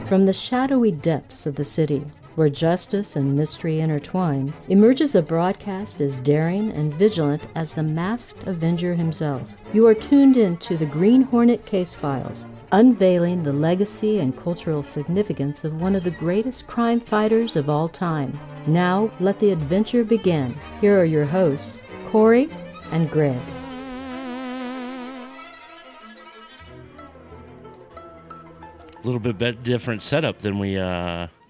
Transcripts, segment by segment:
From the shadowy depths of the city, where justice and mystery intertwine, emerges a broadcast as daring and vigilant as the masked Avenger himself. You are tuned into the Green Hornet Case Files, unveiling the legacy and cultural significance of one of the greatest crime fighters of all time. Now, let the adventure begin. Here are your hosts, Kory and Greg. A little bit different setup than we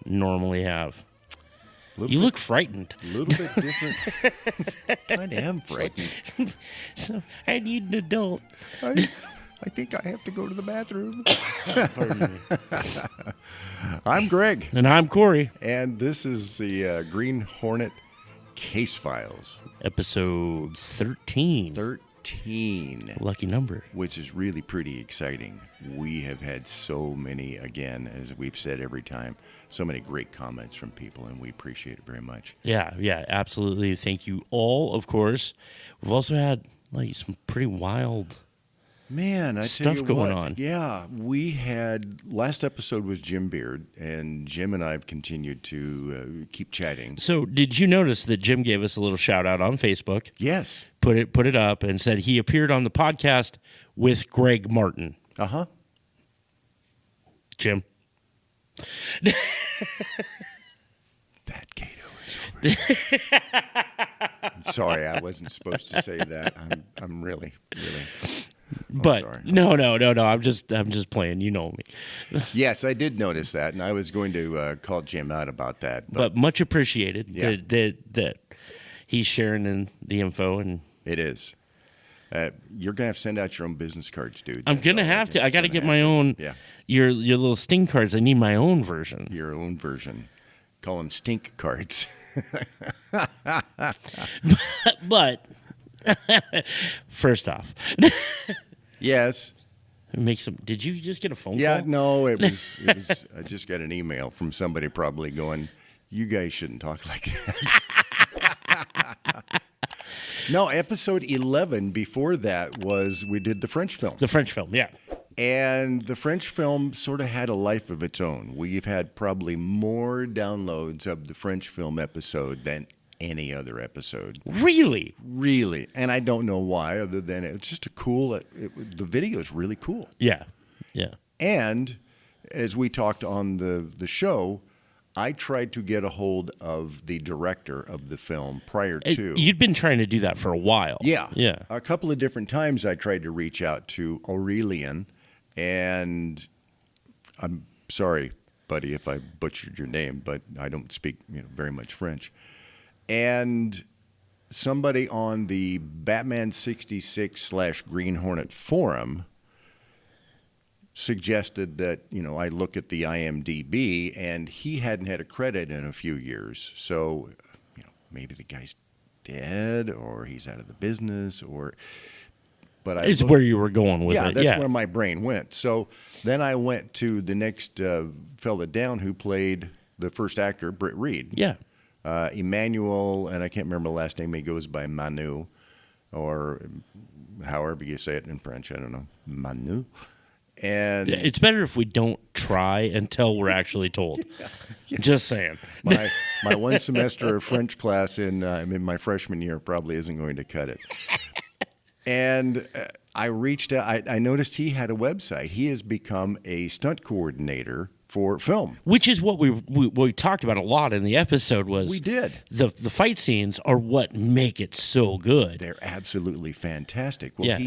normally have. You look frightened. A little bit different. I am frightened. So I need an adult. I think I have to go to the bathroom. I'm Greg. And I'm Kory. And this is the Green Hornet Case Files. Episode 13. 13. Lucky number. Which is really pretty exciting. We have had so many, again, as we've said every time, so many great comments from people, and we appreciate it very much. Yeah, absolutely. Thank you all, of course. We've also had some pretty wild stuff going on. Yeah, we had, last episode was Jim Beard, and Jim and I have continued to keep chatting. So did you notice that Jim gave us a little shout out on Facebook? Yes. Put it up and said he appeared on the podcast with Greg Martin. Uh-huh. Jim. That Gato is over there. I'm sorry, I wasn't supposed to say that. I'm really. But sorry. No. I'm just playing. You know me. Yes, I did notice that, and I was going to call Jim out about that. But much appreciated that he's sharing the info, and it is. You're gonna have to send out your own business cards, dude. I'm gonna have to. I got to get my own. Yeah. Your little sting cards. I need my own version. Your own version. Call them stink cards. But first off, yes. Make some. Did you just get a phone call? Yeah, no, it was. I just got an email from somebody probably going, "You guys shouldn't talk like that." No, episode 11 before that was we did the French film. The French film, yeah. And the French film sort of had a life of its own. We've had probably more downloads of the French film episode than any other episode. Really? Really. And I don't know why, other than it's just the video is really cool. Yeah. And as we talked on the show, I tried to get a hold of the director of the film prior to. You'd been trying to do that for a while. Yeah. Yeah. A couple of different times I tried to reach out to Aurélien, and I'm sorry, buddy, if I butchered your name, but I don't speak very much French. And somebody on the Batman 66/Green Hornet forum suggested that, I look at the IMDb, and he hadn't had a credit in a few years. So, maybe the guy's dead, or he's out of the business, but it's where you were going with it. That's where my brain went. So then I went to the next fella down who played the first actor, Britt Reed. Yeah. Emmanuel, and I can't remember the last name. He goes by Manu, or however you say it in French. I don't know. Manu. And it's better if we don't try until we're actually told. Yeah. Just saying. My one semester of French class in my freshman year probably isn't going to cut it. And I reached out. I noticed he had a website. He has become a stunt coordinator for film, which is what we talked about a lot in the episode. We did the fight scenes are what make it so good. They're absolutely fantastic. Well,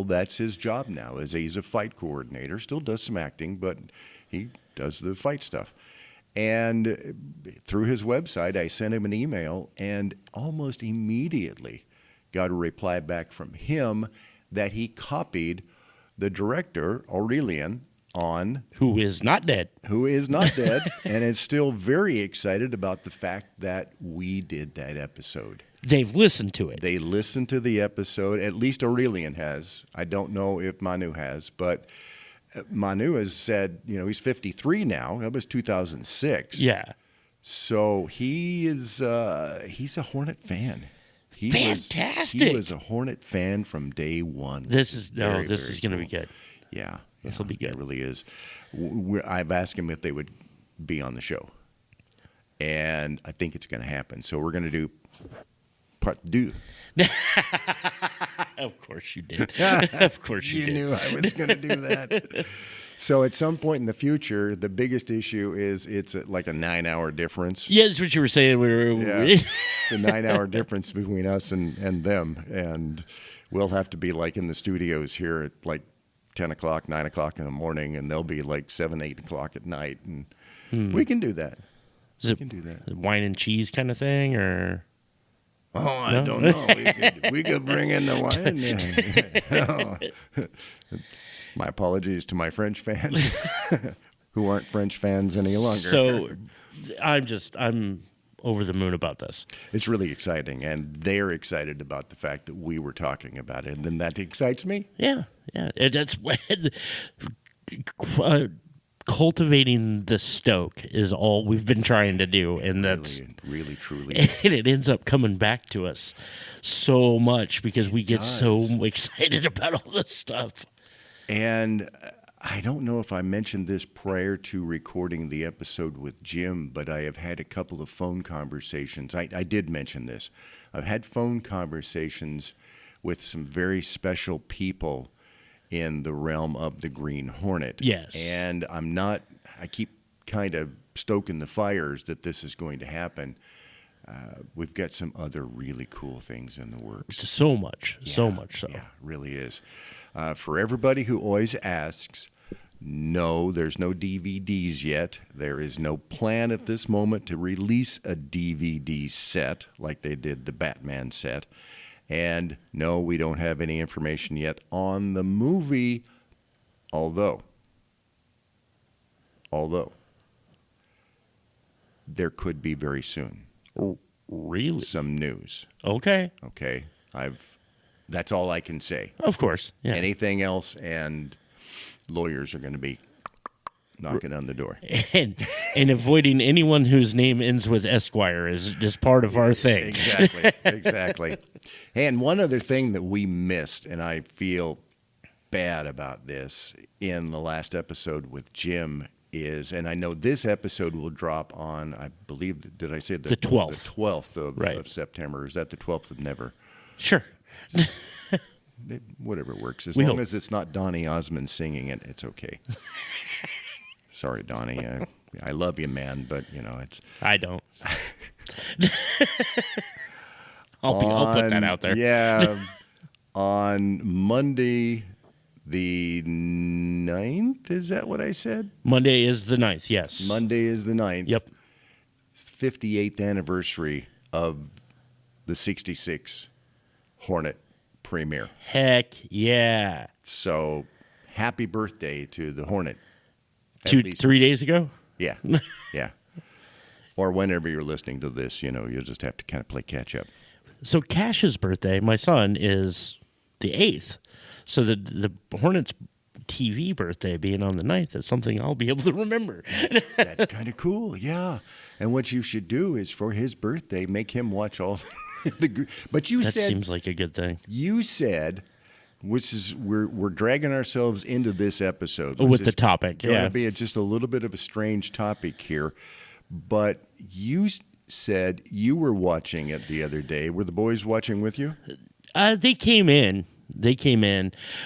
that's his job now. He's a fight coordinator. Still does some acting, but he does the fight stuff. And through his website, I sent him an email, and almost immediately got a reply back from him that he copied the director Aurélien on who is not dead, and is still very excited about the fact that we did that episode. They've listened to it. They listened to the episode. At least Aurélien has. I don't know if Manu has, but Manu has said, he's 53 now. That was 2006. Yeah. So he's a Hornet fan. Fantastic. He was a Hornet fan from day one. This is going to be good. Yeah. This will be good. It really is. I've asked them if they would be on the show, and I think it's going to happen. So we're going to do part two. Of course you did. Of course you did. You knew I was going to do that. So at some point in the future, the biggest issue is it's like a 9-hour difference. Yeah, that's what you were saying. It's a 9-hour difference between us and them. And we'll have to be like in the studios here at like 10 o'clock, 9 o'clock in the morning, and they'll be like 7, 8 o'clock at night. And we can do that. We can do that. Wine and cheese kind of thing, or... Oh, I don't know. We could bring in the wine. My apologies to my French fans who aren't French fans any longer. So I'm over the moon about this. It's really exciting, and they're excited about the fact that we were talking about it, and then that excites me. Yeah. That's cultivating the stoke is all we've been trying to do, and that's really truly. And it ends up coming back to us so much because we get so excited about all this stuff. And I don't know if I mentioned this prior to recording the episode with Jim, but I have had a couple of phone conversations. I did mention this. I've had phone conversations with some very special people in the realm of the Green Hornet. Yes. And I keep kind of stoking the fires that this is going to happen. We've got some other really cool things in the works. So much so. Yeah, really is. For everybody who always asks, no, there's no DVDs yet. There is no plan at this moment to release a DVD set like they did the Batman set. And no, we don't have any information yet on the movie, although there could be very soon. Really? Some news. Okay. That's all I can say. Of course. Yeah. Anything else, and lawyers are going to be knocking on the door. And avoiding anyone whose name ends with Esquire is just part of our thing. Exactly. And one other thing that we missed, and I feel bad about this, in the last episode with Jim is, and I know this episode will drop on, I believe, did I say the 12th? The 12th of September. Is that the 12th of never? Sure. Whatever works. As long as it's not Donny Osmond singing it, it's okay. Sorry, Donnie. I love you, man, but it's. I don't. I'll put that out there. Yeah. On Monday, the 9th, is that what I said? Monday is the 9th, yes. Monday is the 9th. Yep. It's the 58th anniversary of the 66 Hornet premiere. Heck yeah. So, happy birthday to the Hornet. 3 days ago? Yeah. Yeah. Or whenever you're listening to this, you'll just have to kind of play catch up. So Cash's birthday, my son, is the 8th. So the Hornets TV birthday being on the 9th is something I'll be able to remember. That's kind of cool, yeah. And what you should do is for his birthday, make him watch all the. But you said that seems like a good thing. You said, which is we're dragging ourselves into this episode with the topic. Going to be just a little bit of a strange topic here, but you said you were watching it the other day. Were the boys watching with you? They came in.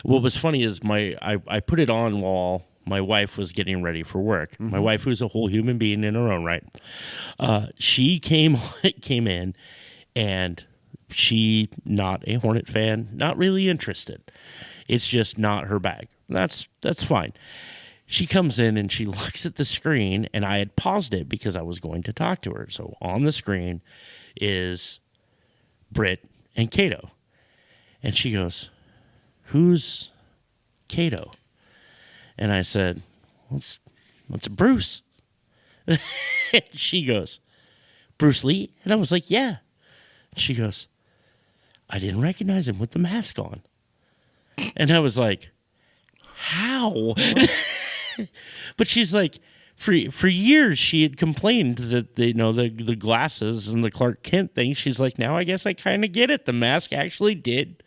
What was funny is I put it on while my wife was getting ready for work. Mm-hmm. My wife, who's a whole human being in her own right, she came in, and she, not a Hornet fan, not really interested. It's just not her bag. That's fine. She comes in and she looks at the screen, and I had paused it because I was going to talk to her. So on the screen is Britt and Kato. And she goes, "Who's Kato?" And I said, "What's Bruce?" And she goes, "Bruce Lee?" And I was like, "Yeah." And she goes, "I didn't recognize him with the mask on." And I was like, "How?" But she's like, for years she had complained that the glasses and the Clark Kent thing. She's like, now I guess I kind of get it. The mask actually did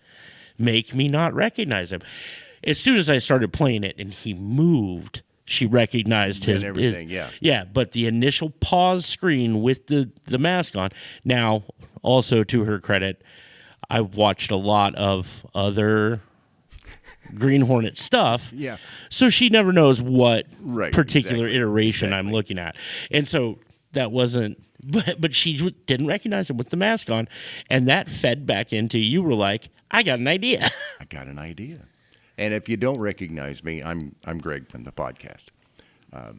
make me not recognize him. as soon as I started playing it and he moved, she recognized his everything. Yeah, but the initial pause screen with the mask on. Now, also to her credit, I've watched a lot of other Green Hornet stuff. Yeah. So she never knows what particular exactly. iteration I'm looking at. And so that wasn't, but she didn't recognize him with the mask on. And that fed back into, you were like, I got an idea. I got an idea. And if you don't recognize me, I'm Greg from the podcast. I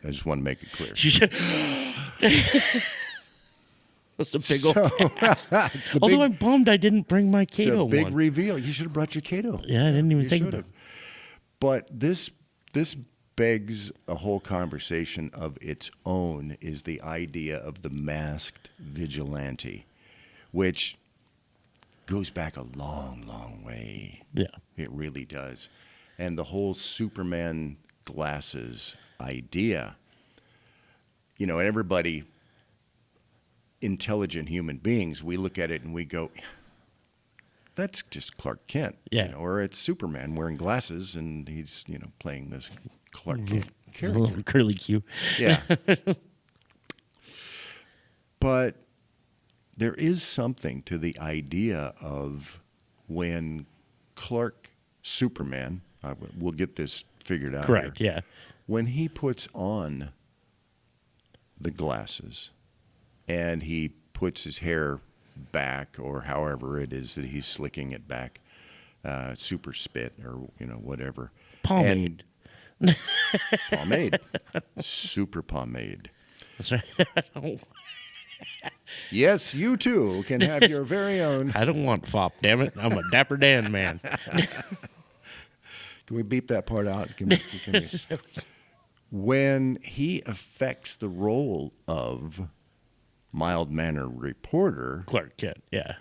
just want to make it clear. She should. That's a big old Although I'm bummed I didn't bring my Kato one. It's a big one. reveal. You should have brought your Kato. Yeah, I didn't even think about it. But this begs a whole conversation of its own, is the idea of the masked vigilante, which goes back a long, long way. Yeah. It really does. And the whole Superman glasses idea, and everybody, intelligent human beings, we look at it and we go, that's just Clark Kent. Yeah. Or it's Superman wearing glasses and he's, playing this Clark Kent character. A little curly Q. Yeah. But there is something to the idea of when Superman, we'll get this figured out. Correct, here. yeah. When he puts on the glasses and he puts his hair back, or however it is that he's slicking it back, super spit or whatever. Pomade. Pomade. Super pomade. That's right. Yes, you too can have your very own. I don't want fop, damn it. I'm a Dapper Dan man. Can we beep that part out? When he affects the role of mild-mannered reporter, Clark Kent, yeah.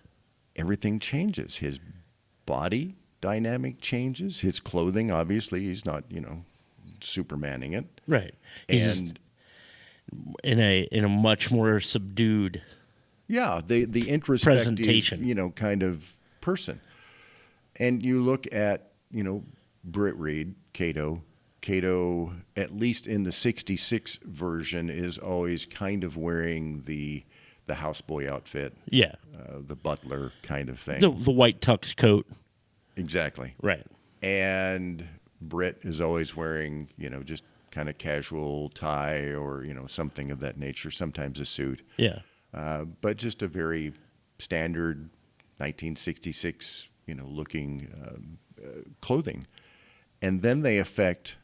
everything changes. His body dynamic changes. His clothing, obviously, he's not, Supermaning it. Right. And in a much more subdued the introspective presentation, kind of person. And you look at, Britt Reed, Kato, at least in the 66 version, is always kind of wearing the houseboy outfit. Yeah. The butler kind of thing. The white tux coat. Exactly. Right. And Britt is always wearing, just kind of casual tie or, something of that nature, sometimes a suit. Yeah. But just a very standard 1966, looking clothing. And then they affect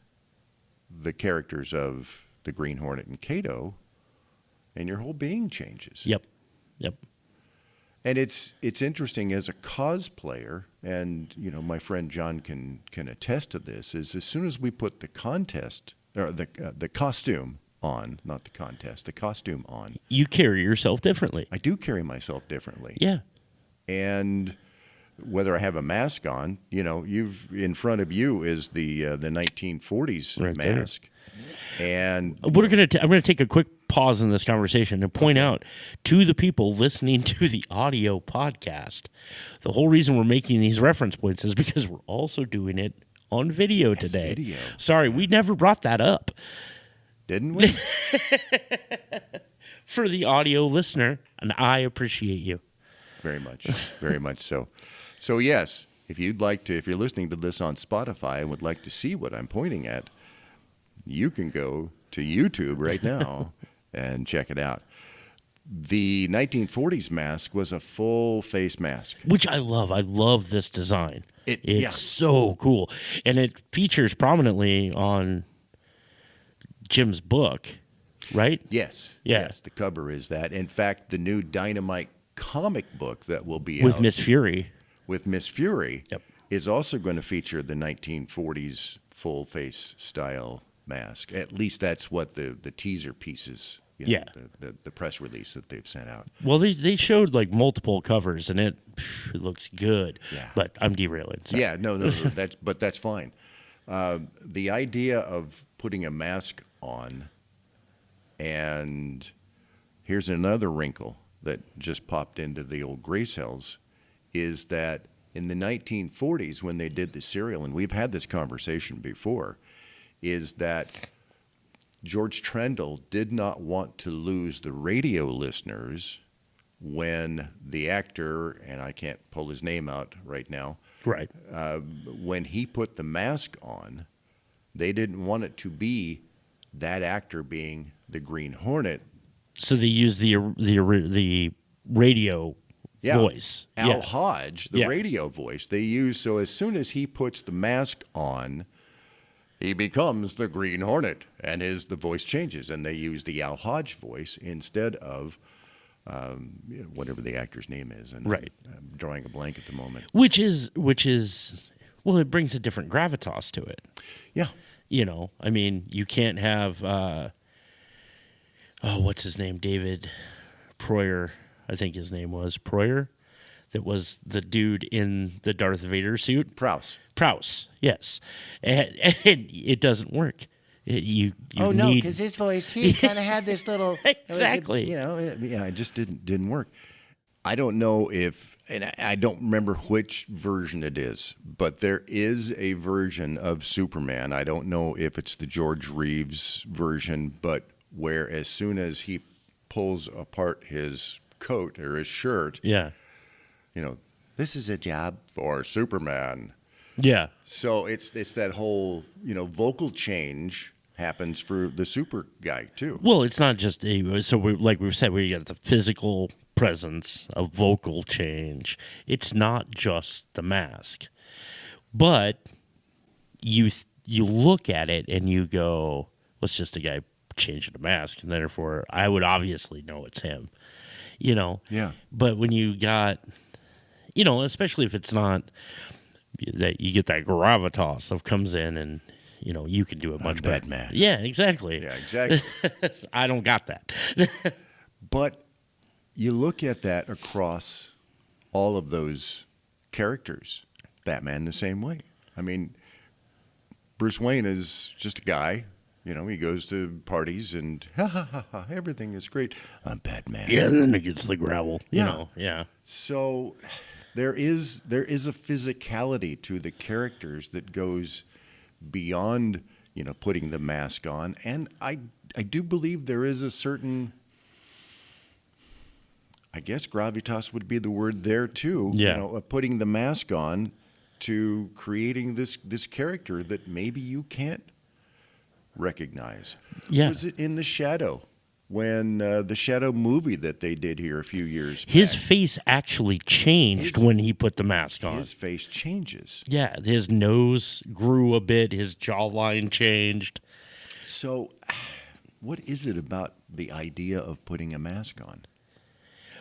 the characters of the Green Hornet and Kato, and your whole being changes. Yep. And it's interesting as a cosplayer, and my friend John can attest to this. Is as soon as we put the costume on, not the contest, the costume on, you carry yourself differently. I do carry myself differently. Yeah. And whether I have a mask on, you've in front of you is the 1940s right mask. There. And I'm going to take a quick pause in this conversation and point out to the people listening to the audio podcast, the whole reason we're making these reference points is because we're also doing it on video today. Video. Sorry, we never brought that up. Didn't we? For the audio listener, and I appreciate you. Very much so. So yes, if you're listening to this on Spotify and would like to see what I'm pointing at, you can go to YouTube right now and check it out. The 1940s mask was a full face mask, which I love. I love this design. It's so cool, and it features prominently on Jim's book, right? Yes. Yeah. Yes, the cover is that. In fact, the new Dynamite comic book that will be with out Miss Fury. With Miss Fury, yep, is also going to feature the 1940s full face style mask. At least that's what the teaser pieces, the press release that they've sent out. Well, they showed like multiple covers, and it looks good. Yeah. But I'm derailing. Sorry. Yeah, no, that's fine. The idea of putting a mask on, and here's another wrinkle that just popped into the old gray cells, is that in the 1940s when they did the serial, and we've had this conversation before, is that George Trendle did not want to lose the radio listeners when the actor, and I can't pull his name out right now, right? When he put the mask on, they didn't want it to be that actor being the Green Hornet. So they used the radio voice. Al Hodge, the radio voice, they use. So as soon as he puts the mask on, he becomes the Green Hornet, and the voice changes, and they use the Al Hodge voice instead of whatever the actor's name is. And right. I'm drawing a blank at the moment. Which is, well, it brings a different gravitas to it. Yeah. You know, I mean, you can't have, what's his name? David Proyer, I think his name was Proyer. That was the dude in the Darth Vader suit. Prowse, yes. And it doesn't work. You need... because his voice, he kind of had this little... Exactly. It just didn't work. I don't know if, and I don't remember which version it is, but there is a version of Superman. I don't know if it's the George Reeves version, but where as soon as he pulls apart his coat or his shirt... Yeah. This is a job for Superman. Yeah. So it's that whole, vocal change happens for the super guy too. Well, it's not just like we've said, we got the physical presence, a vocal change. It's not just the mask. But you look at it and you go, well, it's just a guy changing the mask, and therefore I would obviously know it's him. Yeah. But when you got... especially if it's not that you get that gravitas that comes in and, you can do it much better. Batman. Yeah, exactly. Yeah, exactly. I don't got that. But you look at that across all of those characters. Batman the same way. I mean, Bruce Wayne is just a guy. He goes to parties and everything is great. I'm Batman. Yeah, and then it gets the gravel. Yeah. So... There is a physicality to the characters that goes beyond, putting the mask on. And I do believe there is a certain, I guess gravitas would be the word there too. Yeah. Putting the mask on to creating this character that maybe you can't recognize. Yeah. Was it in The Shadow? When the Shadow movie that they did here a few years back. His face actually changed when he put the mask on. His face changes. Yeah, his nose grew a bit, his jawline changed. So what is it about the idea of putting a mask on?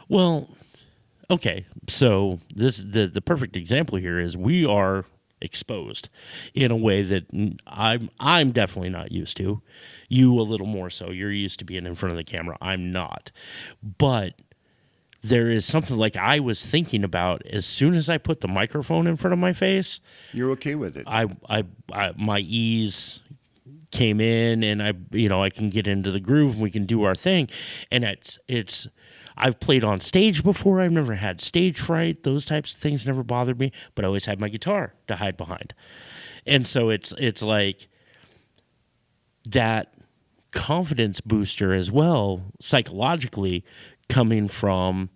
Well, okay, so the perfect example here is we are exposed in a way that I'm definitely not used to. You a little more so. You're used to being in front of the camera. I'm not. But there is something like I was thinking about as soon as I put the microphone in front of my face. You're okay with it. My ease came in, and I can get into the groove and we can do our thing. And it's I've played on stage before. I've never had stage fright. Those types of things never bothered me, but I always had my guitar to hide behind. And so it's like that confidence booster as well, psychologically, coming from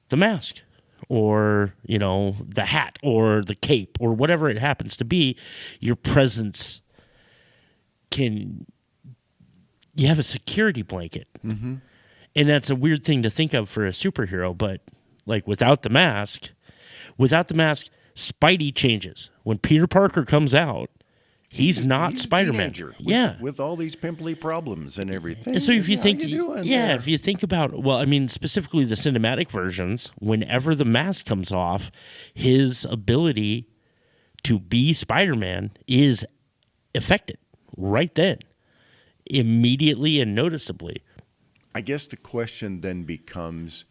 the mask or, the hat or the cape or whatever it happens to be. Your presence you have a security blanket. Mm-hmm. And that's a weird thing to think of for a superhero, but like without the mask, Spidey changes. When Peter Parker comes out, he's not Spider-Man. With all these pimply problems and everything. And so if you think, if you think about, specifically the cinematic versions, whenever the mask comes off, his ability to be Spider-Man is affected right then, immediately and noticeably. I guess the question then becomes,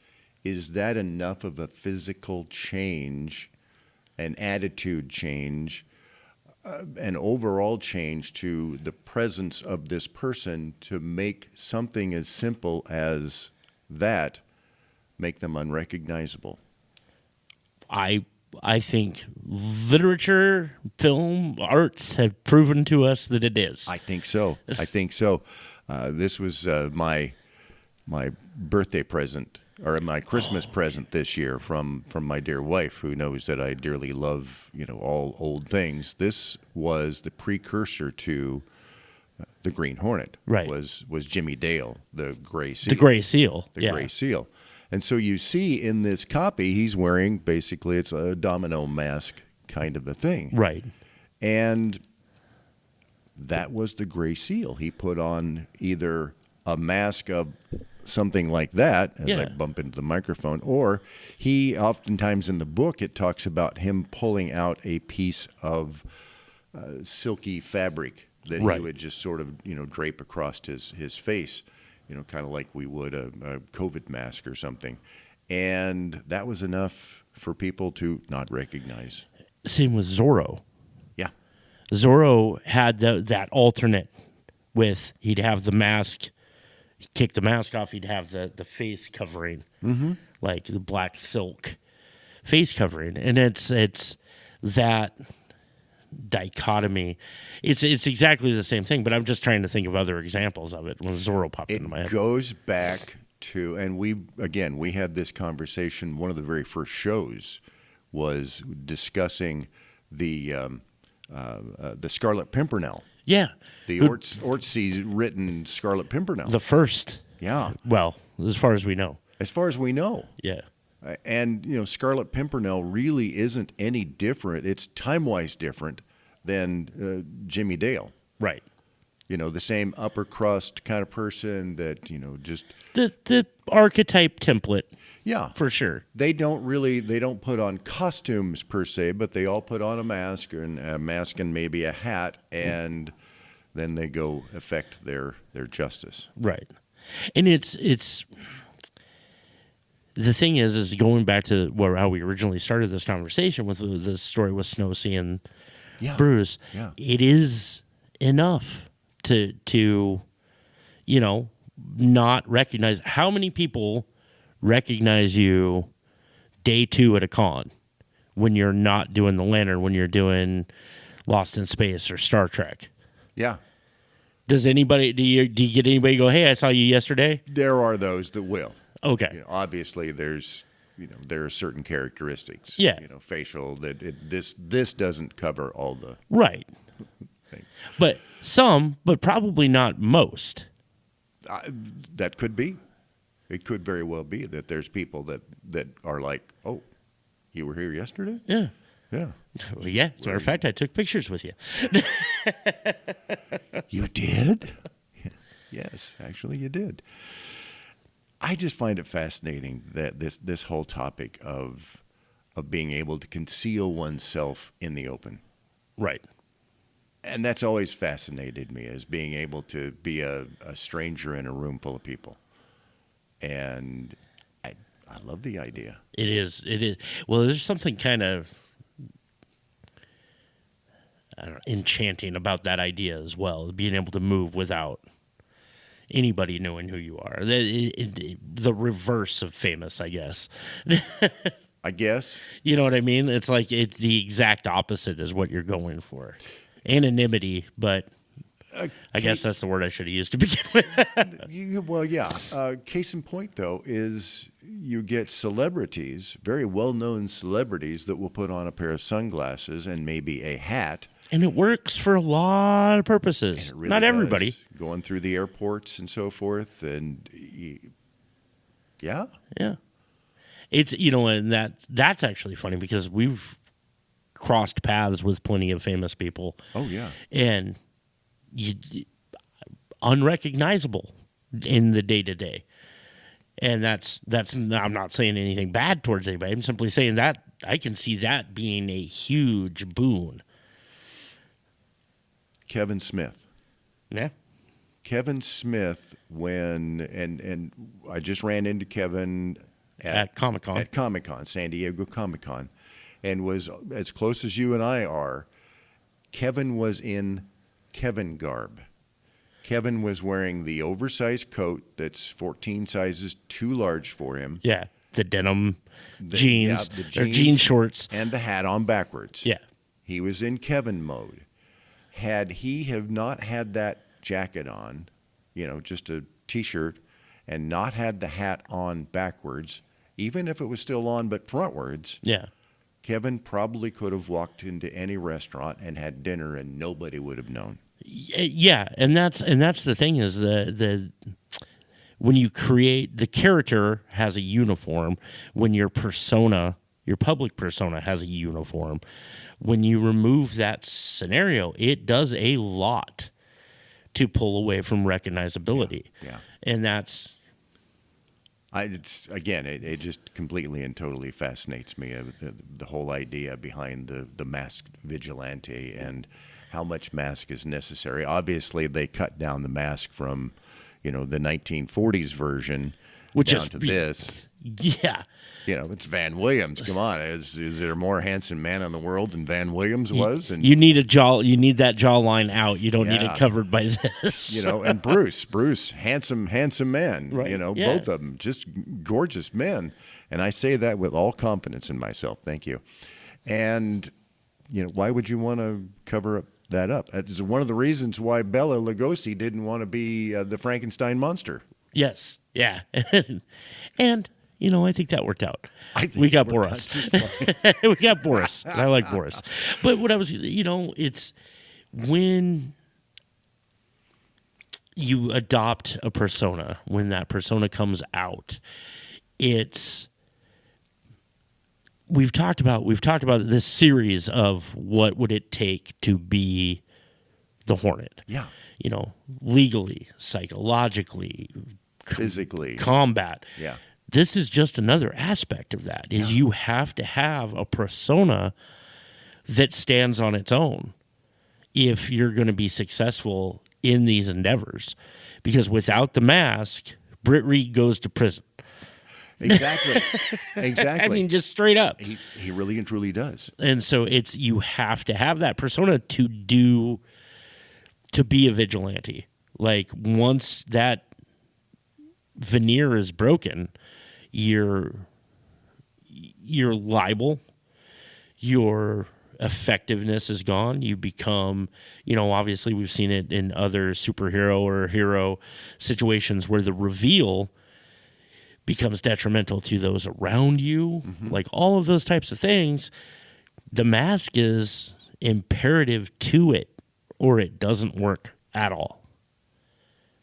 is that enough of a physical change, an attitude change, an overall change to the presence of this person to make something as simple as that make them unrecognizable? I I think literature, film, arts have proven to us that it is. I think so. This was my birthday present, or my Christmas present this year from my dear wife, who knows that I dearly love, all old things. This was the precursor to the Green Hornet. Right. Was Jimmy Dale, the Gray Seal. The Gray Seal. The Gray Seal. And so you see in this copy, he's wearing, basically, it's a domino mask kind of a thing. Right. And that was the Gray Seal. He put on either a mask of something like that, as I bump into the microphone, or he, oftentimes in the book, it talks about him pulling out a piece of silky fabric that he would just sort of, drape across his face, kind of like we would a COVID mask or something. And that was enough for people to not recognize. Same with Zorro. Yeah. Zorro had that alternate with, he'd have the mask, he'd kick the mask off, he'd have the face covering, like the black silk face covering. And it's that dichotomy. It's exactly the same thing, but I'm just trying to think of other examples of it when Zorro popped into my head. It goes back to, and we had this conversation, one of the very first shows was discussing the Scarlet Pimpernel. Yeah. The Ortsey's written Scarlet Pimpernel. The first. Yeah. Well, as far as we know. As far as we know. Yeah. And, Scarlet Pimpernel really isn't any different. It's time-wise different than Jimmy Dale. Right. The same upper crust kind of person that, just... The archetype template. Yeah. For sure. They don't put on costumes per se, but they all put on a mask and maybe a hat, and then they go effect their justice. Right. And it's the thing is going back to how we originally started this conversation with the story with Snow seeing Bruce. Yeah. It is enough to not recognize. How many people recognize you day 2 at a con when you're not doing the Lantern, when you're doing Lost in Space or Star Trek? Yeah. Does anybody do you get anybody go, hey, I saw you yesterday? There are those that will. Okay. Obviously, there are certain characteristics. Yeah. Facial that this doesn't cover all the right. thing. But some, but probably not most. That could be. It could very well be that there's people that are like, oh, you were here yesterday? Yeah. Yeah. Well, yeah. As a matter of fact, I took pictures with you. You did? Yes, actually, you did. I just find it fascinating that this whole topic of being able to conceal oneself in the open. Right. And that's always fascinated me, as being able to be a stranger in a room full of people. And I love the idea. It is. Well, there's something kind of enchanting about that idea as well, being able to move without anybody knowing who you are. The reverse of famous, I guess. I guess. You know what I mean? It's like the exact opposite is what you're going for. Anonymity, but I guess that's the word I should have used to begin with. Well, yeah. Case in point, though, is you get celebrities, very well-known celebrities, that will put on a pair of sunglasses and maybe a hat. And it works for a lot of purposes. Really Not everybody. Going through the airports and so forth. And yeah. Yeah. It's, and that's actually funny because we've crossed paths with plenty of famous people. Oh, yeah. And unrecognizable in the day-to-day. And that's I'm not saying anything bad towards anybody. I'm simply saying that I can see that being a huge boon. Kevin Smith. Yeah. Kevin Smith, and I just ran into Kevin at Comic-Con. At Comic-Con, San Diego Comic-Con, and was as close as you and I are. Kevin was in Kevin garb. Kevin was wearing the oversized coat that's 14 sizes too large for him. Yeah. denim jeans, or jean shorts. And the hat on backwards. Yeah. He was in Kevin mode. Had he have not had that jacket on, just a T-shirt, and not had the hat on backwards, even if it was still on but frontwards, Kevin probably could have walked into any restaurant and had dinner and nobody would have known. Yeah, and that's the thing is the when you create, the character has a uniform, when your public persona has a uniform, when you remove that scenario, it does a lot to pull away from recognizability. Yeah. And that's... It just completely and totally fascinates me, the whole idea behind the masked vigilante and how much mask is necessary. Obviously, they cut down the mask from, the 1940s version down to this. Yeah. It's Van Williams. Come on, is there a more handsome man in the world than Van Williams was? And you need that jawline out. You don't need it covered by this. And Bruce, handsome man. Right. Both of them, just gorgeous men. And I say that with all confidence in myself. Thank you. And why would you want to cover that up? That's one of the reasons why Bela Lugosi didn't want to be the Frankenstein monster. Yes. Yeah. And I think that worked out. We got Boris. We got Boris. I like Boris. But what I was, it's when you adopt a persona, when that persona comes out, we've talked about this series of what would it take to be the Hornet. Yeah. Legally, psychologically, physically, combat. Yeah. This is just another aspect of that, is you have to have a persona that stands on its own if you're going to be successful in these endeavors. Because without the mask, Britt Reed goes to prison. Exactly. I mean, just straight up. He really and truly does. And so you have to have that persona to be a vigilante. Like, once that veneer is broken, you're liable, your effectiveness is gone. You become, obviously we've seen it in other superhero or hero situations where the reveal becomes detrimental to those around you. Mm-hmm. Like all of those types of things, the mask is imperative to it or it doesn't work at all.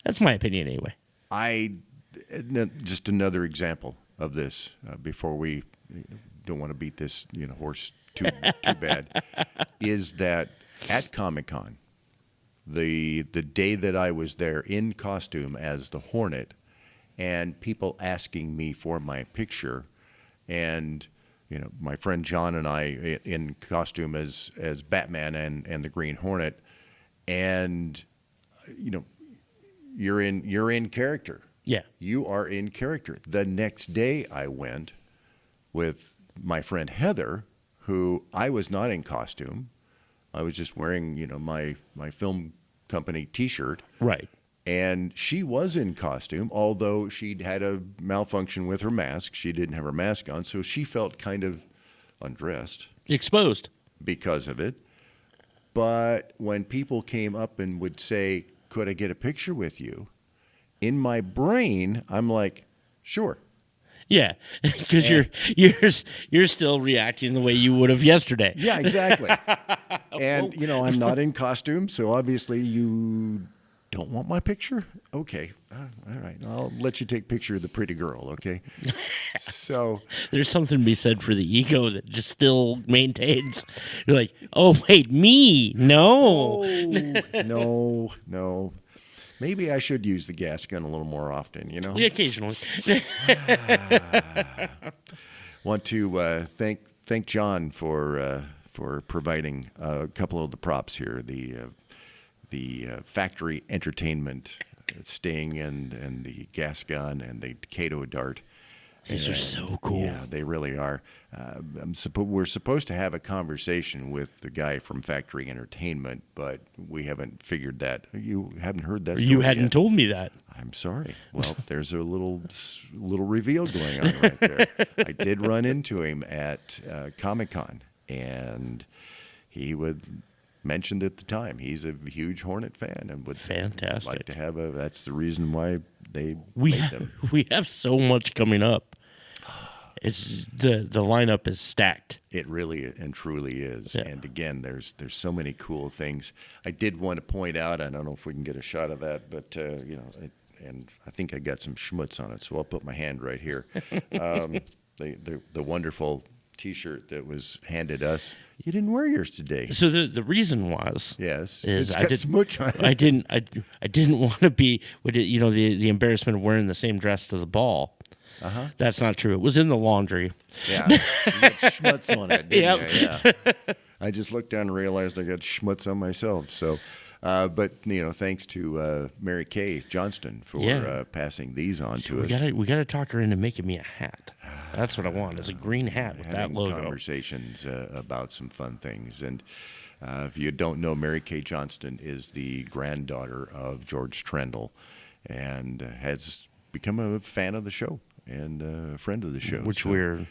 That's my opinion anyway. Just another example of this before we don't want to beat this horse too bad, is that at Comic-Con, the day that I was there in costume as the Hornet, and people asking me for my picture, and my friend John and I in costume as Batman and the Green Hornet, and you're in character. Yeah. You are in character. The next day I went with my friend Heather, who I was not in costume. I was just wearing, my film company T-shirt. Right. And she was in costume, although she'd had a malfunction with her mask. She didn't have her mask on, so she felt kind of undressed. Exposed. Because of it. But when people came up and would say, "Could I get a picture with you?" in my brain, I'm like, sure. Yeah, because you're still reacting the way you would have yesterday. Yeah, exactly. And I'm not in costume, so obviously you don't want my picture. Okay, all right. I'll let you take a picture of the pretty girl. Okay. So there's something to be said for the ego that just still maintains. You're like, oh wait, me? No, no. Maybe I should use the gas gun a little more often, Yeah, occasionally. Want to thank John for providing a couple of the props here. The factory entertainment sting and the gas gun and the Kato dart. These are so cool. Yeah, they really are. We're supposed to have a conversation with the guy from Factory Entertainment, but we haven't figured that. You haven't heard that story You hadn't yet. told me that. I'm sorry. Well, there's a little reveal going on right there. I did run into him at Comic-Con, and he mentioned at the time he's a huge Hornet fan and would like to have that's the reason why they made them. We have so much coming up. It's the lineup is stacked. It really and truly is. Yeah. And again, there's so many cool things. I did want to point out, I don't know if we can get a shot of that, but and I think I got some schmutz on it, so I'll put my hand right here. The wonderful T-shirt that was handed us. You didn't wear yours today. So the reason was it's got smudge on it. I didn't want to be with it, the embarrassment of wearing the same dress to the ball. Uh-huh. That's not true. It was in the laundry. Yeah, you got schmutz on it. Didn't you? Yeah. I just looked down and realized I got schmutz on myself. So. But thanks to Mary Kay Johnston for passing these on to us. We gotta talk her into making me a hat. That's what I want. It's a green hat with that logo. Conversations about some fun things. And if you don't know, Mary Kay Johnston is the granddaughter of George Trendle, and has become a fan of the show and a friend of the show. Which we're.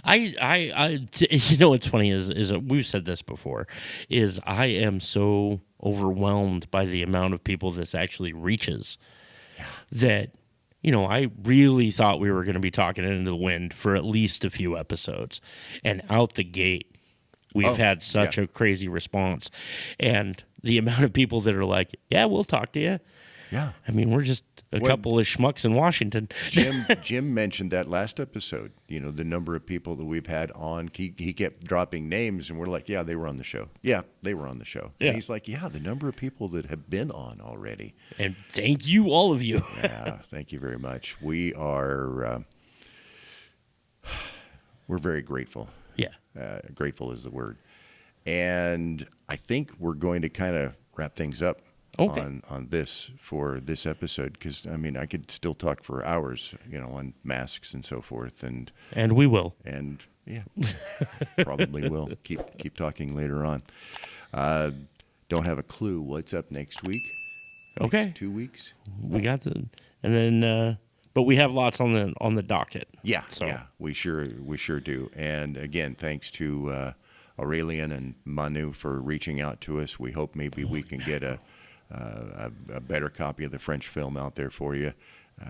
What's funny is we've said this before, is I am so overwhelmed by the amount of people this actually reaches that, I really thought we were going to be talking it into the wind for at least a few episodes, and out the gate, we've had such a crazy response, and the amount of people that are like, yeah, we'll talk to you. Yeah. I mean, we're just a couple of schmucks in Washington. Jim mentioned that last episode, the number of people that we've had on. He kept dropping names, and we're like, yeah, they were on the show. Yeah, they were on the show. Yeah. And he's like, yeah, the number of people that have been on already. And thank you, all of you. Yeah, thank you very much. We are, we're very grateful. Yeah. Grateful is the word. And I think we're going to kind of wrap things up. Okay. On this for this episode, because I could still talk for hours, on masks and so forth, and we will, and yeah, probably will keep talking later on. Don't have a clue what's up next week. Okay, next 2 weeks. We got and then but we have lots on the docket. Yeah, so. Yeah, we sure do. And again, thanks to Aurelian and Manu for reaching out to us. We hope maybe we can get a better copy of the French film out there for you.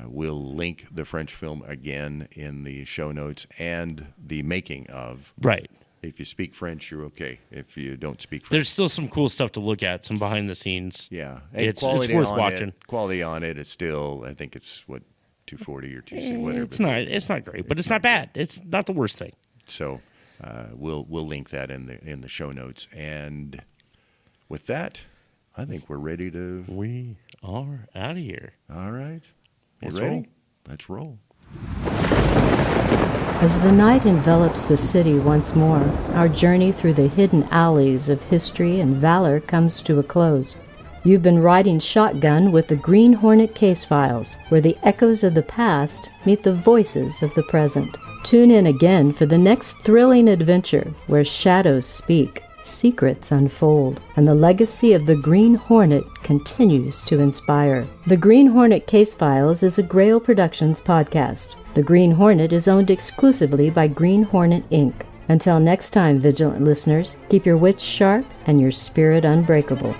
We'll link the French film again in the show notes and the making of. Right. If you speak French, you're okay. If you don't speak French. There's still some cool stuff to look at, some behind the scenes. Yeah. It's worth watching. Quality on it is still, I think it's, what, $240 or $260, whatever. It's not great, but it's not bad. It's not the worst thing. So we'll link that in the show notes. And with that, I think we're ready to... We are out of here. All right. Let's ready? roll. Let's roll. As the night envelops the city once more, our journey through the hidden alleys of history and valor comes to a close. You've been riding shotgun with the Green Hornet Case Files, where the echoes of the past meet the voices of the present. Tune in again for the next thrilling adventure, where shadows speak, secrets unfold, and the legacy of the Green Hornet continues to inspire. The Green Hornet Case Files is a Grail Productions podcast. The Green Hornet is owned exclusively by Green Hornet, Inc. Until next time, vigilant listeners, keep your wits sharp and your spirit unbreakable.